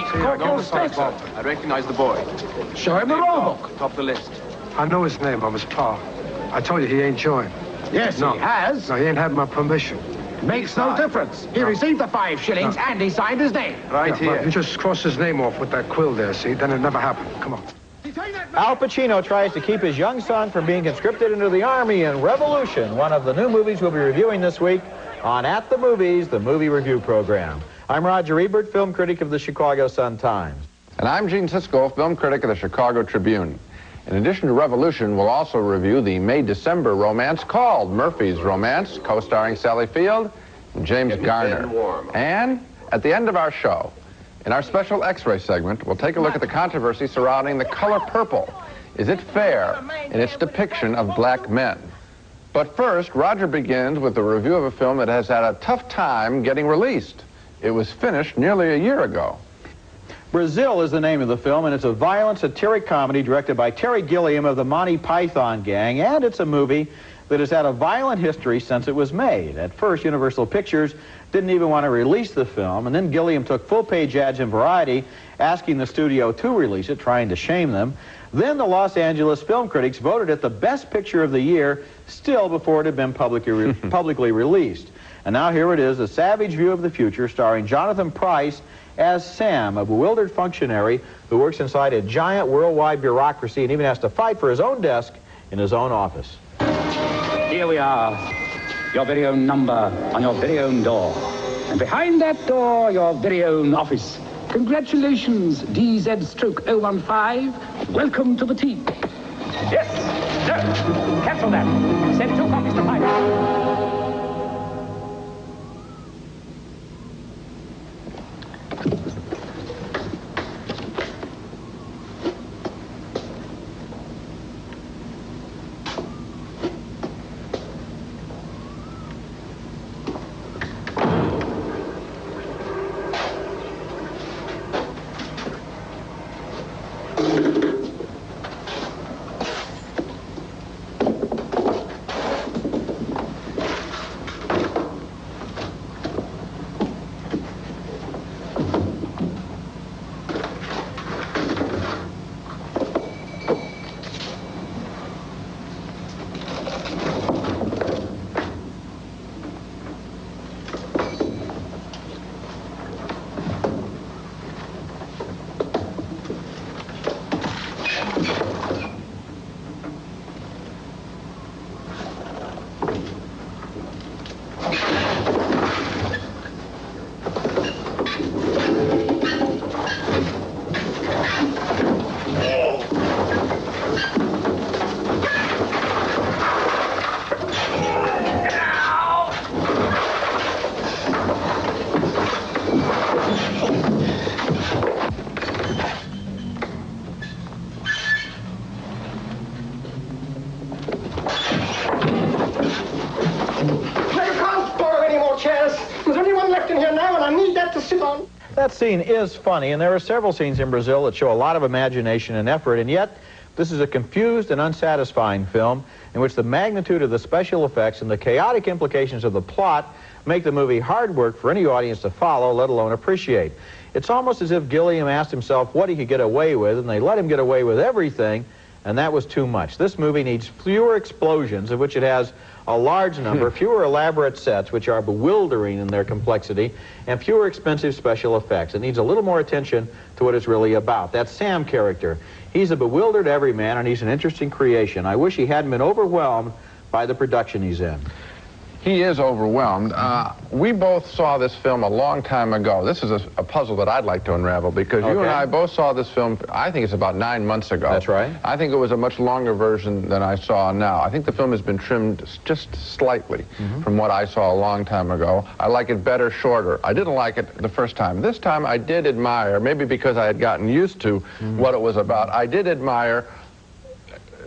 Scorpio Spencer. I recognize the boy. Show him the roll book. Top of the list. I know his name. I'm his pal. I told you he ain't joined. Yes, No. he has. No, he ain't had my permission. Makes no difference. He received the 5 shillings and he signed his name. Right Yeah, well, here. you just cross his name off with that quill there, see? Then it never happened. Come on. Al Pacino tries to keep his young son from being conscripted into the Army in Revolution, one of the new movies we'll be reviewing this week on At the Movies, the movie review program. I'm Roger Ebert, film critic of the Chicago Sun-Times. And I'm Gene Siskel, film critic of the Chicago Tribune. In addition to Revolution, we'll also review the May-December romance called Murphy's Romance, co-starring Sally Field and James Garner. And at the end of our show, in our special X-ray segment, we'll take a look at the controversy surrounding the color purple. Is it fair in its depiction of black men? But first, Roger begins with a review of a film that has had a tough time getting released. It was finished nearly a year ago. Brazil is the name of the film, and it's a violent satiric comedy directed by Terry Gilliam of the Monty Python Gang, and it's a movie that has had a violent history since it was made. At first, Universal Pictures didn't even want to release the film, and then Gilliam took full-page ads in Variety asking the studio to release it, trying to shame them. Then the Los Angeles film critics voted it the best picture of the year, still before it had been publicly released. And now here it is, a savage view of the future, starring Jonathan Pryce as Sam, a bewildered functionary who works inside a giant worldwide bureaucracy and even has to fight for his own desk in his own office. Here we are, your very own number on your very own door. And behind that door, your very own office. Congratulations, DZ-015. Welcome to the team. Yes, no, cancel that. Send 2 copies to Piper. That scene is funny, and there are several scenes in Brazil that show a lot of imagination and effort, and yet this is a confused and unsatisfying film in which the magnitude of the special effects and the chaotic implications of the plot make the movie hard work for any audience to follow, let alone appreciate. It's almost as if Gilliam asked himself what he could get away with, and they let him get away with everything, and that was too much. This movie needs fewer explosions, of which it has a large number, fewer elaborate sets, which are bewildering in their complexity, and fewer expensive special effects. It needs a little more attention to what it's really about. That Sam character, he's a bewildered everyman, and he's an interesting creation. I wish he hadn't been overwhelmed by the production he's in. He is overwhelmed. We both saw this film a long time ago. This is a puzzle that I'd like to unravel because you and I both saw this film, I think it's about 9 months ago. That's right. I think it was a much longer version than I saw now. I think the film has been trimmed just slightly from what I saw a long time ago. I like it better, shorter. I didn't like it the first time. This time I did admire, maybe because I had gotten used to what it was about, I did admire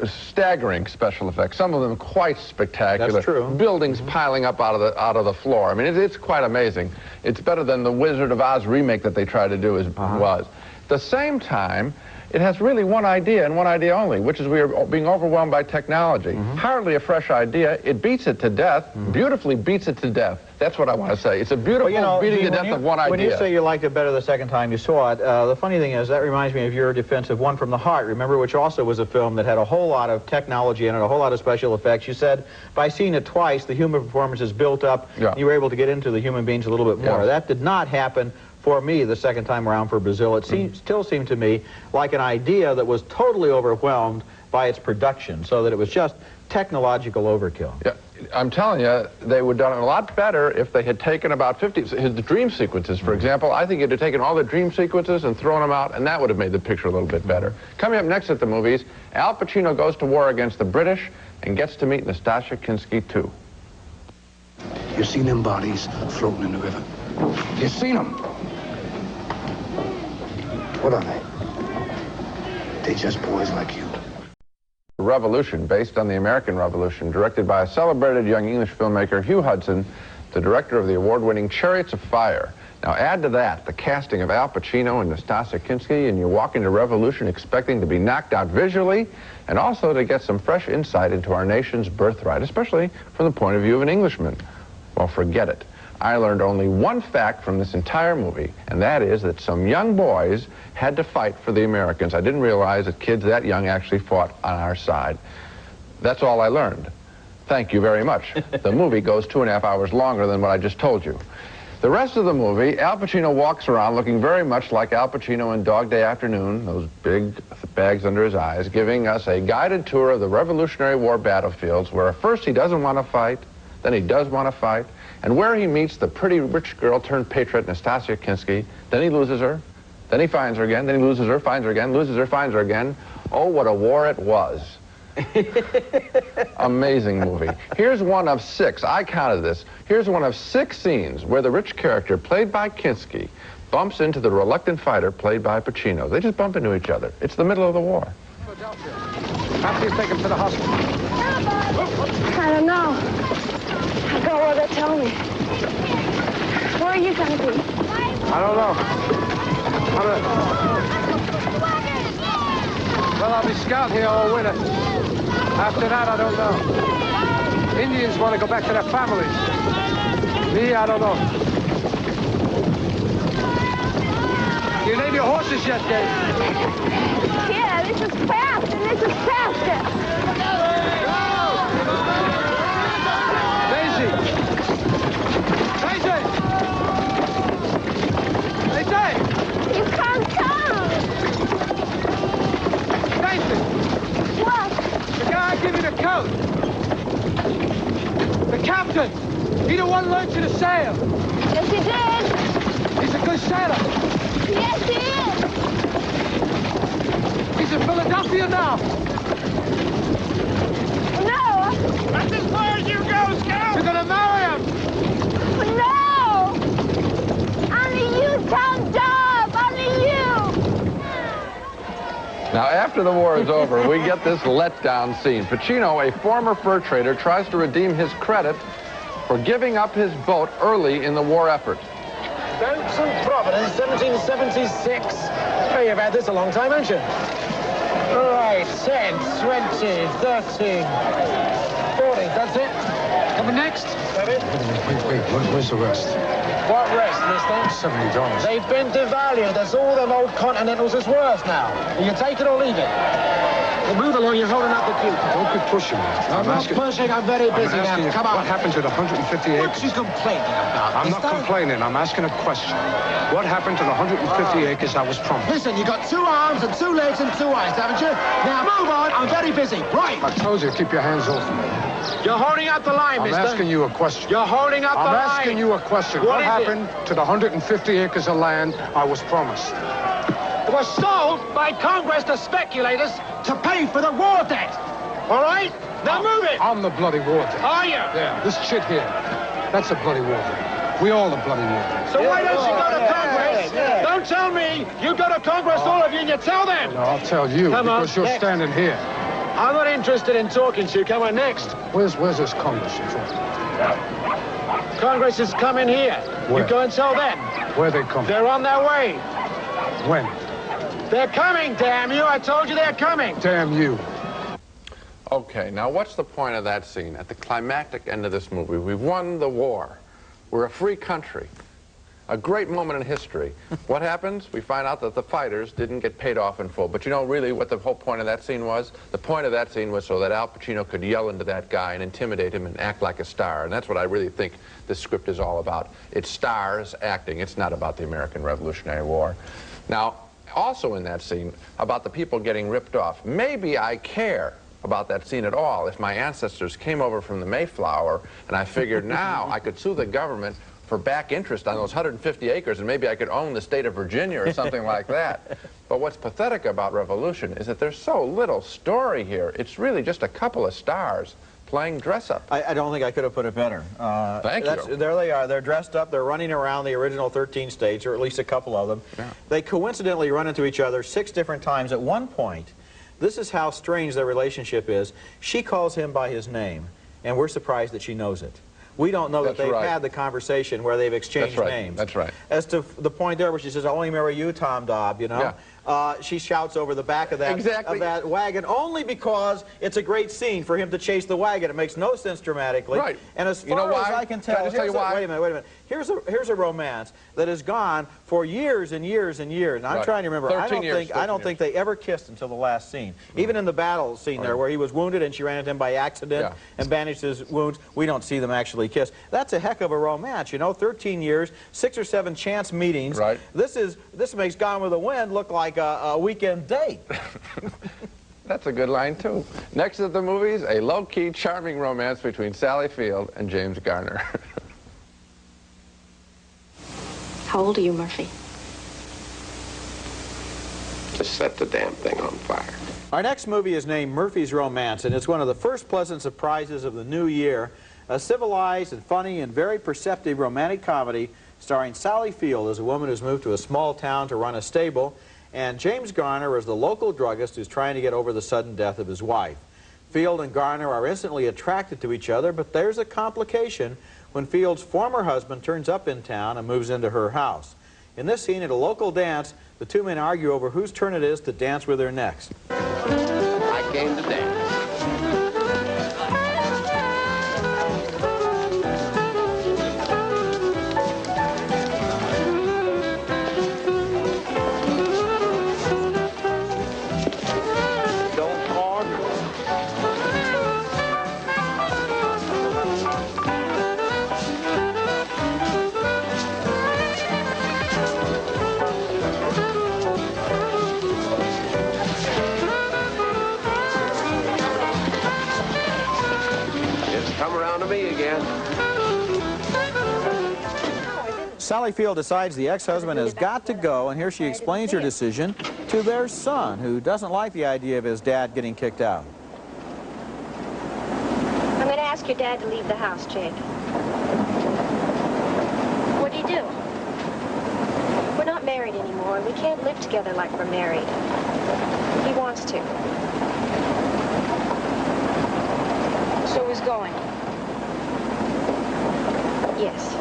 staggering special effects, some of them quite spectacular. That's true. Buildings piling up out of the floor. I mean, it's quite amazing. It's better than the Wizard of Oz remake that they tried to do was. At the same time, it has really one idea and one idea only, which is we are being overwhelmed by technology. Hardly a fresh idea. It beats it to death, beautifully beats it to death. That's what I want to say. It's a beautiful beating to death of one idea. When you say you liked it better the second time you saw it, the funny thing is that reminds me of your defense of One from the Heart, remember, which also was a film that had a whole lot of technology in it, a whole lot of special effects. You said by seeing it twice, the human performance is built up. You were able to get into the human beings a little bit more. That did not happen for me the second time around for Brazil. It still seemed to me like an idea that was totally overwhelmed by its production, so that it was just technological overkill. Yeah, I'm telling you, they would have done it a lot better if they had taken about 50, his dream sequences, for example. I think he'd have taken all the dream sequences and thrown them out, and that would have made the picture a little bit better. Coming up next at the movies, Al Pacino goes to war against the British and gets to meet Nastasia Kinski, too. You seen them bodies floating in the river? You seen them? What are they? They just boys like you. Revolution, based on the American Revolution, directed by a celebrated young English filmmaker, Hugh Hudson, the director of the award-winning Chariots of Fire. Now add to that the casting of Al Pacino and Nastasia Kinski, and you walk into Revolution expecting to be knocked out visually and also to get some fresh insight into our nation's birthright, especially from the point of view of an Englishman. Well, forget it. I learned only one fact from this entire movie, and that is that some young boys had to fight for the Americans. I didn't realize that kids that young actually fought on our side. That's all I learned. Thank you very much. The movie goes 2.5 hours longer than what I just told you. The rest of the movie, Al Pacino walks around looking very much like Al Pacino in Dog Day Afternoon, those big bags under his eyes, giving us a guided tour of the Revolutionary War battlefields where at first he doesn't want to fight, then he does want to fight, and where he meets the pretty rich girl turned patriot Nastasia Kinski, then he loses her, then he finds her again, then he loses her, finds her again, loses her, finds her again. Oh, what a war it was. Amazing movie. Here's one of 6, I counted this, here's one of 6 scenes where the rich character played by Kinski bumps into the reluctant fighter played by Pacino. They just bump into each other. It's the middle of the war. After you take him to the hospital. I don't know. I'll go where they tell me. Where are you going to be? I don't know. Well, I'll be scouting here all winter. After that, I don't know. Indians want to go back to their families. Me, I don't know. You name your horses yet, Dave? Yeah, this is fast, and this is faster. Daisy! Daisy! Daisy! You can't come. Daisy! What? The guy gave you the coat. The captain. He the one learned you to sail. Yes, he did. He's a good sailor. Yes, he is. He's in Philadelphia now. No. That's as far as you go, Scout! You're gonna marry him. No. Only you, Tom Dobb. Only you. Now, after the war is over, we get this letdown scene. Pacino, a former fur trader, tries to redeem his credit for giving up his boat early in the war effort. Benson, Providence, 1776. Oh, you've had this a long time, haven't you? Right, 10, 20, 13, 40, that's it. Coming next? That it? Wait, where's the rest? What rest, mister? $70. They've been devalued. That's all them old Continentals is worth now. You take it or leave it. Well, move along, you're holding up the queue. Don't be pushing me. I'm not pushing, I'm very busy now. Come on. What happened to the 150 acres? What's you complaining about, I'm not mister? complaining. I'm asking a question. What happened to the 150 acres I was promised? Listen, you got 2 arms and 2 legs and 2 eyes, haven't you? Now move on, I'm very busy. Right. I told you, keep your hands off me. You're holding up the line, I'm mister. asking you a question. You're holding up the line. I'm asking you a question. What happened to the 150 acres of land I was promised? It was sold by Congress to speculators to pay for the war debt. All right? Now move it. I'm the bloody war debt. Are you? Yeah, this chit here, that's a bloody war debt. We all the bloody war debt. So why don't you go to Congress? Don't tell me. You go to Congress, all of you, and you tell them. No, I'll tell you, Come on, because you're next. standing here. I'm not interested in talking to you. Come on, next. Where's this Congress you're talking about? Congress is coming here. Where? You go and tell them. Where they come? They're on their way. When? They're coming, damn you. I told you they're coming. Damn you. Okay, now what's the point of that scene? At the climactic end of this movie, we've won the war. We're a free country. A great moment in history. What happens? We find out that the fighters didn't get paid off in full. But you know really what the whole point of that scene was? The point of that scene was so that Al Pacino could yell into that guy and intimidate him and act like a star. And that's what I really think this script is all about. It's stars acting. It's not about the American Revolutionary War. Now, also in that scene, about the people getting ripped off. Maybe I care about that scene at all if my ancestors came over from the Mayflower and I figured now I could sue the government for back interest on those 150 acres and maybe I could own the state of Virginia or something like that. But what's pathetic about Revolution is that there's so little story here. It's really just a couple of stars playing dress-up. I don't think I could have put it better. Thank you. There they are. They're dressed up. They're running around the original 13 states, or at least a couple of them. Yeah. They coincidentally run into each other 6 different times at one point. This is how strange their relationship is. She calls him by his name, and we're surprised that she knows it. We don't know that they've had the conversation where they've exchanged names. That's right. As to the point there where she says, "I'll only marry you, Tom Dobb," you know? Yeah. She shouts over the back of that wagon only because it's a great scene for him to chase the wagon. It makes no sense dramatically. Right. And as far as I can tell, Can I just tell you why? Wait a minute. Here's a romance that has gone for years and years and years. And I'm trying to remember. I don't think they ever kissed until the last scene. Even in the battle scene there, where he was wounded and she ran into him by accident and bandaged his wounds, we don't see them actually kiss. That's a heck of a romance, you know. 13 years, 6 or 7 chance meetings. Right. This makes Gone with the Wind look like a weekend date. That's a good line, too. Next at the movies, a low-key, charming romance between Sally Field and James Garner. How old are you, Murphy? Just set the damn thing on fire. Our next movie is named Murphy's Romance, and it's one of the first pleasant surprises of the new year. A civilized and funny and very perceptive romantic comedy starring Sally Field as a woman who's moved to a small town to run a stable, and James Garner as the local druggist who's trying to get over the sudden death of his wife. Field and Garner are instantly attracted to each other, but there's a complication when Field's former husband turns up in town and moves into her house. In this scene at a local dance, the 2 men argue over whose turn it is to dance with her next. I came to dance. Sally Field decides the ex-husband has got to go, and here she explains her decision to their son, who doesn't like the idea of his dad getting kicked out. I'm going to ask your dad to leave the house, Jake. What do you do? We're not married anymore, and we can't live together like we're married. He wants to. So he's going? Yes.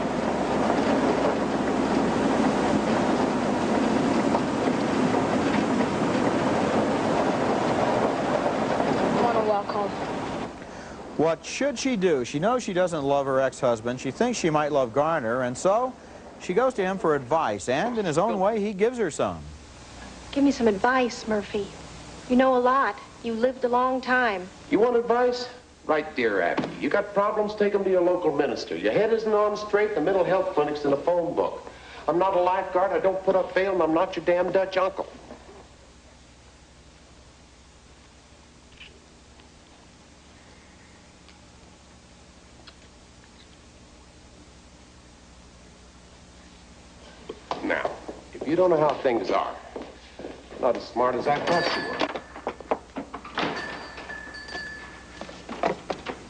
What should she do? She knows she doesn't love her ex-husband. She thinks she might love Garner, and so she goes to him for advice, and in his own way, he gives her some. Give me some advice, Murphy. You know a lot. You lived a long time. You want advice? Right, dear Abby. You got problems, take them to your local minister. Your head isn't on straight, the mental health clinic's in a phone book. I'm not a lifeguard, I don't put up bail, and I'm not your damn Dutch uncle. Now, if you don't know how things are, you're not as smart as I thought you were.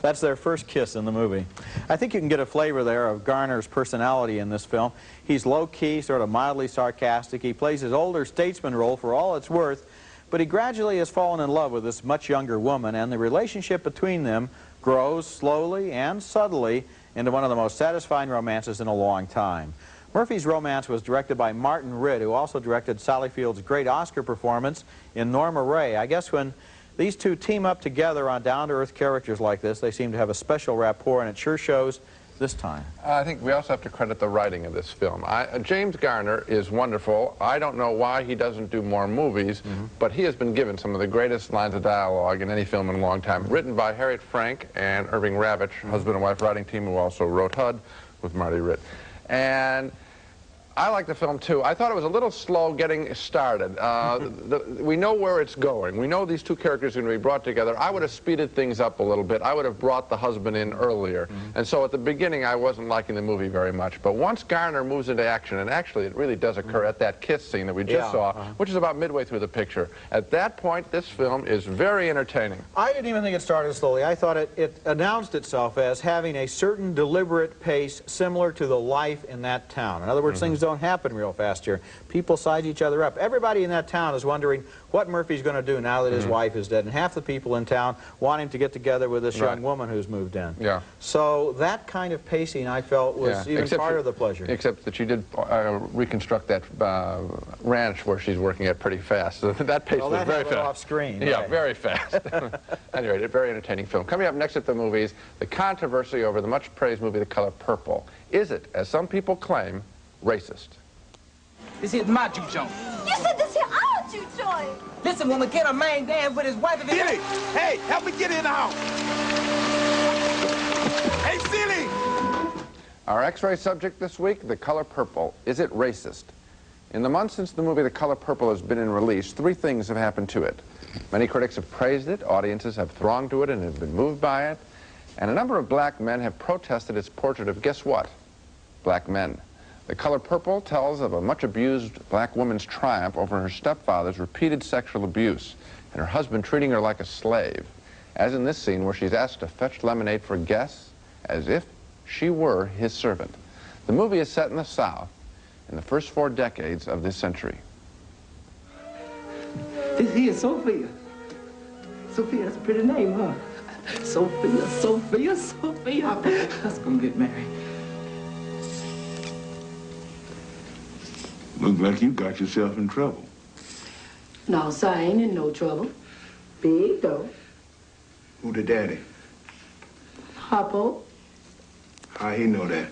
That's their first kiss in the movie. I think you can get a flavor there of Garner's personality in this film. He's low-key, sort of mildly sarcastic. He plays his older statesman role for all it's worth, but he gradually has fallen in love with this much younger woman, and the relationship between them grows slowly and subtly into one of the most satisfying romances in a long time. Murphy's Romance was directed by Martin Ritt, who also directed Sally Field's great Oscar performance in Norma Ray. I guess when these two team up together on down-to-earth characters like this, they seem to have a special rapport, and it sure shows this time. I think we also have to credit the writing of this film. James Garner is wonderful. I don't know why he doesn't do more movies, but he has been given some of the greatest lines of dialogue in any film in a long time. Written by Harriet Frank and Irving Ravitch, husband and wife writing team, who also wrote HUD with Marty Ritt. And I like the film, too. I thought it was a little slow getting started. We know where it's going. We know these two characters are going to be brought together. I would have speeded things up a little bit. I would have brought the husband in earlier. And so at the beginning, I wasn't liking the movie very much. But once Garner moves into action, and actually it really does occur at that kiss scene that we just saw, which is about midway through the picture, at that point, this film is very entertaining. I didn't even think it started slowly. I thought it announced itself as having a certain deliberate pace similar to the life in that town. In other words, things don't happen real fast here. People size each other up. Everybody in that town is wondering what Murphy's going to do now that his wife is dead, and half the people in town want him to get together with this young woman who's moved in. Yeah. So that kind of pacing, I felt, was even part of the pleasure. Except that she did reconstruct that ranch where she's working at pretty fast. So that pace was very fast. Off screen. Yeah, very fast. Anyway, a very entertaining film. Coming up next at the movies, the controversy over the much-praised movie The Color Purple. Is it, as some people claim, racist? This here's my juke joint. You said this here our juke joint. Listen, when we get a man dance with his wife... Silly! Hey, help me get in the house. Hey, Silly! Our X-ray subject this week, The Color Purple. Is it racist? In the months since the movie The Color Purple has been in release, three things have happened to it. Many critics have praised it, audiences have thronged to it and have been moved by it, and a number of black men have protested its portrait of, guess what? Black men. The Color Purple tells of a much-abused black woman's triumph over her stepfather's repeated sexual abuse and her husband treating her like a slave, as in this scene where she's asked to fetch lemonade for guests as if she were his servant. The movie is set in the South in the first 4 decades of this century. This here is Sophia. Sophia, that's a pretty name, huh? Sophia, Sophia, Sophia. Let's go get married. Looks like you got yourself in trouble. No, sir, I ain't in no trouble. Big, though. Who the daddy? Hoppo. How he know that?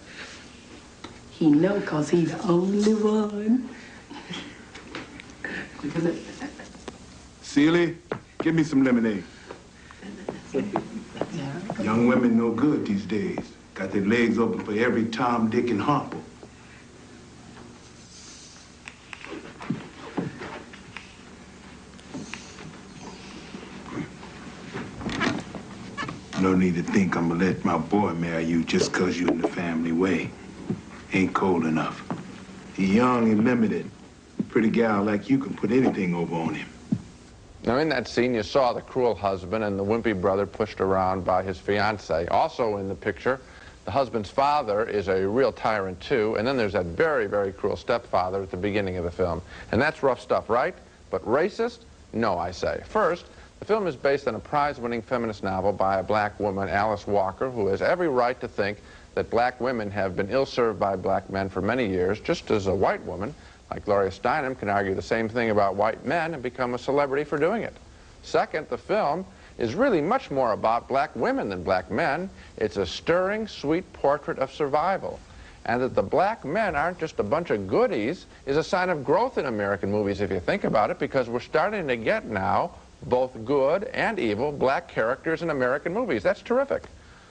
He know 'cause he the only one. Sealy, give me some lemonade. Young women no good these days. Got their legs open for every Tom, Dick, and Harper. No need to think I'm gonna let my boy marry you just 'cause you in the family way. Ain't cold enough. He young and limited. Pretty gal like you can put anything over on him. Now, in that scene, you saw the cruel husband and the wimpy brother pushed around by his fiancée. Also in the picture, the husband's father is a real tyrant, too, and then there's that very, very cruel stepfather at the beginning of the film. And that's rough stuff, right? But racist? No, I say. First, the film is based on a prize-winning feminist novel by a black woman, Alice Walker, who has every right to think that black women have been ill-served by black men for many years, just as a white woman, like Gloria Steinem, can argue the same thing about white men and become a celebrity for doing it. Second, the film is really much more about black women than black men. It's a stirring, sweet portrait of survival. And that the black men aren't just a bunch of goodies is a sign of growth in American movies, if you think about it, because we're starting to get now both good and evil black characters in American movies. That's terrific.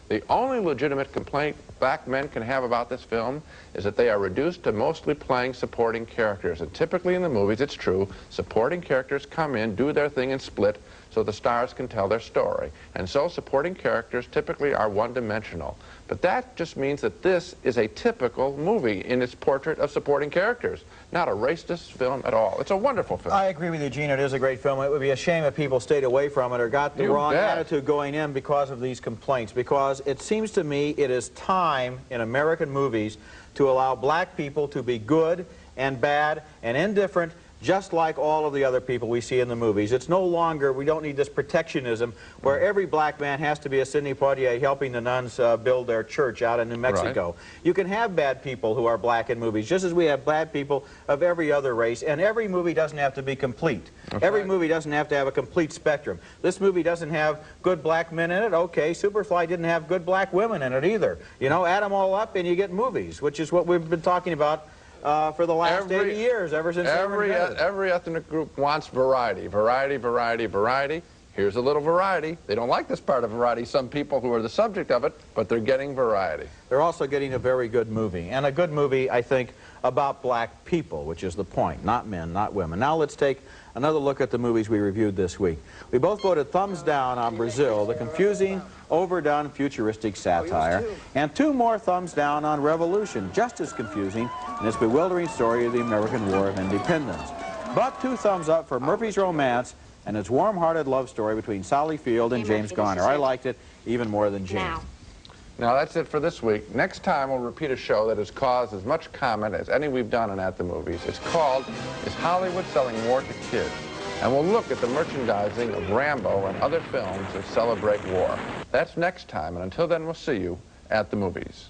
The only legitimate complaint black men can have about this film is that they are reduced to mostly playing supporting characters. And typically in the movies, it's true, supporting characters come in, do their thing, and split so the stars can tell their story. And so supporting characters typically are one-dimensional. But that just means that this is a typical movie in its portrait of supporting characters, not a racist film at all. It's a wonderful film. I agree with you, Gene. It is a great film. It would be a shame if people stayed away from it or got the wrong attitude going in because of these complaints. Because it seems to me it is time in American movies to allow black people to be good and bad and indifferent just like all of the other people we see in the movies. It's no longer, we don't need this protectionism where every black man has to be a Sidney Poitier helping the nuns build their church out in New Mexico. Right. You can have bad people who are black in movies, just as we have bad people of every other race, and every movie doesn't have to be complete. Every movie doesn't have to have a complete spectrum. This movie doesn't have good black men in it. Okay, Superfly didn't have good black women in it either. You know, add them all up and you get movies, which is what we've been talking about for the last 80 years, ever since every ethnic group wants variety. Variety, variety, variety. Here's a little variety. They don't like this part of variety, some people who are the subject of it, but they're getting variety. They're also getting a very good movie, and a good movie, I think, about black people, which is the point, not men, not women. Now let's take another look at the movies we reviewed this week. We both voted thumbs down on Brazil, the confusing, overdone, futuristic satire, and 2 more thumbs down on Revolution, just as confusing in its bewildering story of the American War of Independence. But 2 thumbs up for Murphy's Romance and its warm-hearted love story between Sally Field and James Garner. I liked it even more than James. Now that's it for this week. Next time we'll repeat a show that has caused as much comment as any we've done on At the Movies. It's called Is Hollywood Selling War to Kids? And we'll look at the merchandising of Rambo and other films that celebrate war. That's next time, and until then we'll see you at the movies.